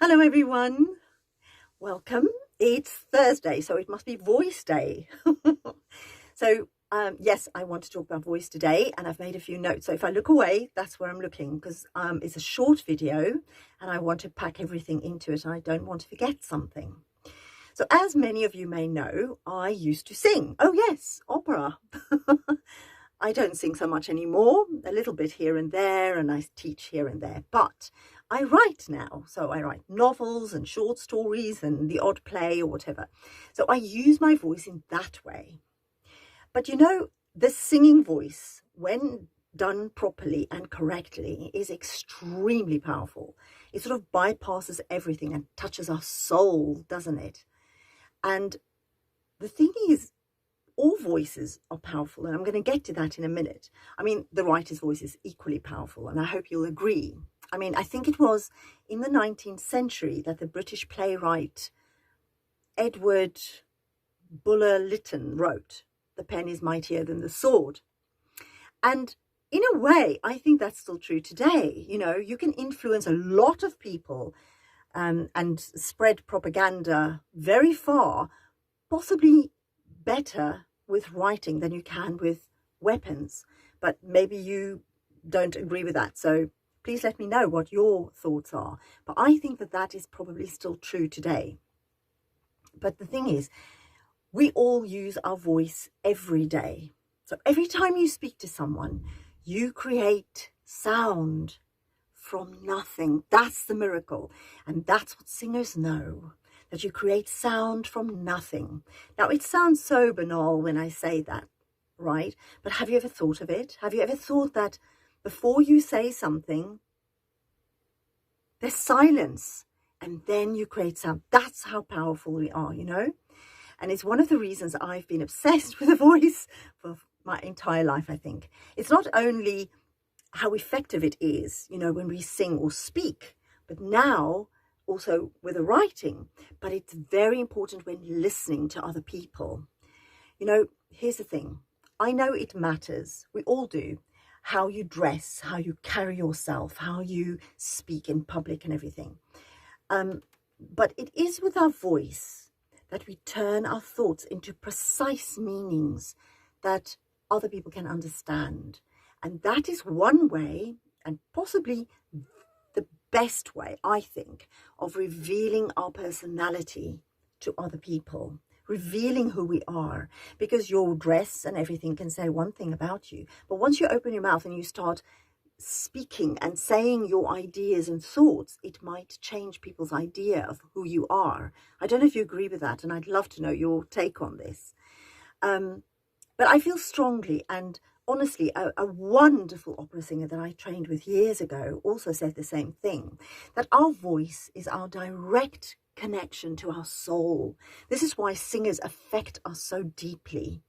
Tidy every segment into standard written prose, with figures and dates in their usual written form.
Hello everyone, welcome. It's Thursday, so it must be voice day. Yes, I want to talk about voice today, and I've made a few notes. So if I look away, that's where I'm looking, because it's a short video and I want to pack everything into it and I don't want to forget something. So as many of you may know, I used to sing. Oh yes, opera. I don't sing so much anymore, a little bit here and there, and I teach here and there, but I write now. So I write novels and short stories and the odd play or whatever. So I use my voice in that way. But you know, the singing voice, when done properly and correctly, is extremely powerful. It sort of bypasses everything and touches our soul, doesn't it? And the thing is, all voices are powerful, and I'm going to get to that in a minute. I mean, the writer's voice is equally powerful, and I hope you'll agree. I mean, I think it was in the 19th century that the British playwright Edward Bulwer Lytton wrote, "The pen is mightier than the sword." And in a way, I think that's still true today. You know, you can influence a lot of people and spread propaganda very far, possibly better with writing than you can with weapons. But maybe you don't agree with that, so please let me know what your thoughts are. But I think that that is probably still true today. But the thing is, we all use our voice every day. So every time you speak to someone, you create sound from nothing. That's the miracle, and that's what singers know, that you create sound from nothing. Now, it sounds so banal when I say that, right? But have you ever thought of it? Have you ever thought that before you say something, there's silence, and then you create sound? That's how powerful we are, you know? And it's one of the reasons I've been obsessed with a voice for my entire life, I think. It's not only how effective it is, you know, when we sing or speak, but now also with the writing. But it's very important when listening to other people. You know, here's the thing. I know it matters. We all do. How you dress, how you carry yourself, how you speak in public and everything. But it is with our voice that we turn our thoughts into precise meanings that other people can understand. And that is one way, and possibly the best way, I think, of revealing our personality to other people, revealing who we are, because your dress and everything can say one thing about you. But once you open your mouth and you start speaking and saying your ideas and thoughts, it might change people's idea of who you are. I don't know if you agree with that, and I'd love to know your take on this. But I feel strongly, and honestly, a wonderful opera singer that I trained with years ago also said the same thing, that our voice is our direct connection to our soul. This is why singers affect us so deeply.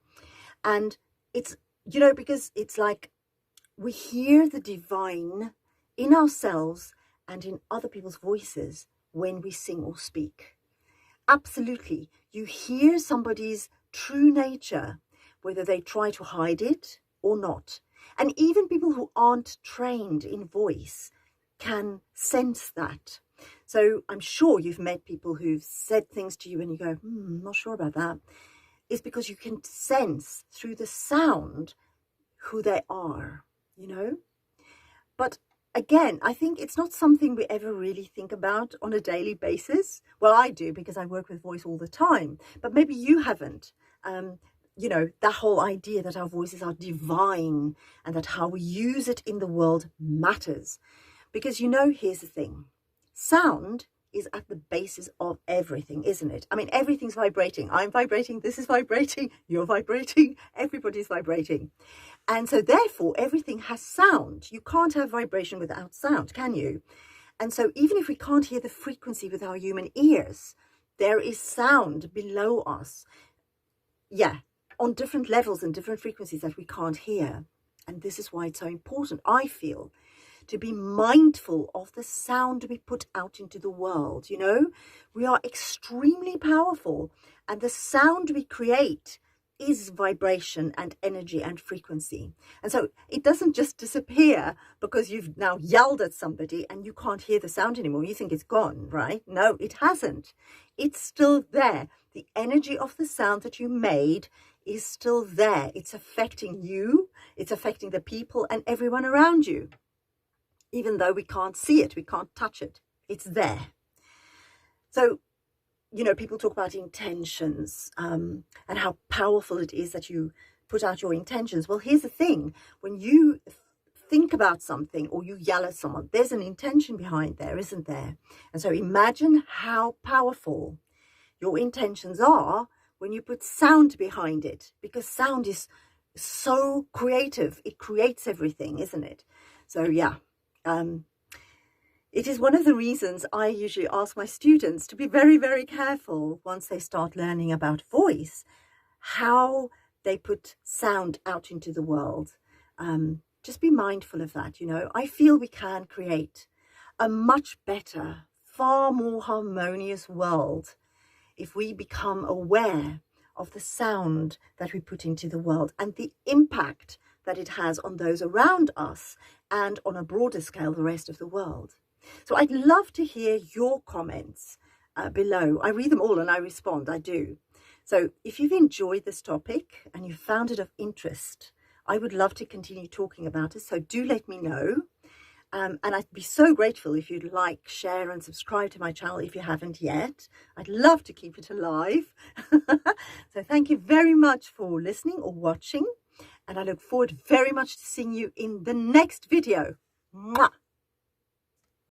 And it's, you know, because it's like we hear the divine in ourselves and in other people's voices when we sing or speak. Absolutely. You hear somebody's true nature, whether they try to hide it or not. And even people who aren't trained in voice can sense that. So I'm sure you've met people who've said things to you and you go, not sure about that. It's because you can sense through the sound who they are, you know. But again, I think it's not something we ever really think about on a daily basis. Well, I do, because I work with voice all the time, but maybe you haven't. You know, that whole idea that our voices are divine and that how we use it in the world matters. Because, you know, here's the thing. Sound is at the basis of everything, isn't it? I mean, everything's vibrating. I'm vibrating, this is vibrating, you're vibrating, everybody's vibrating. And so therefore, everything has sound. You can't have vibration without sound, can you? And so even if we can't hear the frequency with our human ears, there is sound below us. Yeah, on different levels and different frequencies that we can't hear. And this is why it's so important, I feel, to be mindful of the sound we put out into the world. You know, we are extremely powerful, and the sound we create is vibration and energy and frequency. And so it doesn't just disappear because you've now yelled at somebody and you can't hear the sound anymore. You think it's gone, right? No, it hasn't. It's still there. The energy of the sound that you made is still there. It's affecting you. It's affecting the people and everyone around you. Even though we can't see it, we can't touch it. It's there. So, you know, people talk about intentions and how powerful it is that you put out your intentions. Well, here's the thing. When you think about something or you yell at someone, there's an intention behind there, isn't there? And so imagine how powerful your intentions are when you put sound behind it, because sound is so creative. It creates everything, isn't it? So, yeah. It is one of the reasons I usually ask my students to be very, very careful once they start learning about voice, how they put sound out into the world. Just be mindful of that. You know, I feel we can create a much better, far more harmonious world if we become aware of the sound that we put into the world and the impact that it has on those around us and on a broader scale, the rest of the world. So I'd love to hear your comments below. I read them all and I respond, I do. So if you've enjoyed this topic and you found it of interest, I would love to continue talking about it. So do let me know. And I'd be so grateful if you'd like, share and subscribe to my channel if you haven't yet. I'd love to keep it alive. So thank you very much for listening or watching. And I look forward very much to seeing you in the next video. Mwah!